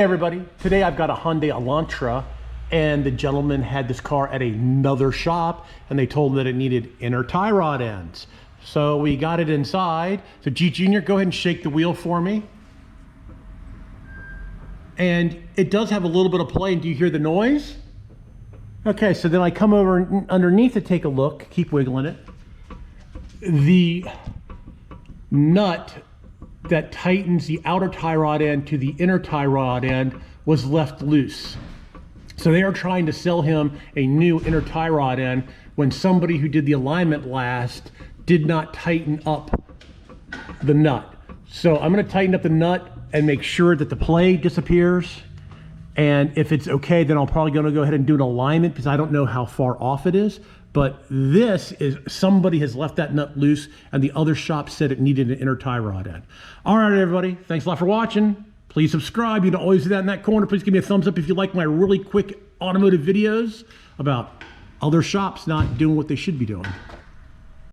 Hey everybody, today I've got a Hyundai Elantra and the gentleman had this car at another shop and they told him that it needed inner tie rod ends. So we got it inside. So G Junior, go ahead and shake the wheel for me. And it does have a little bit of play. And do you hear the noise? Okay, so then I come over underneath to take a look, keep wiggling it. The nut that tightens the outer tie rod end to the inner tie rod end was left loose. So they are trying to sell him a new inner tie rod end when somebody who did the alignment last did not tighten up the nut. So I'm going to tighten up the nut and make sure that the play disappears. And if it's okay, then I'll probably going to go ahead and do an alignment because I don't know how far off it is. But this is, somebody has left that nut loose and the other shop said it needed an inner tie rod end. All right, everybody. Thanks a lot for watching. Please subscribe. You can always do that in that corner. Please give me a thumbs up if you like my really quick automotive videos about other shops not doing what they should be doing.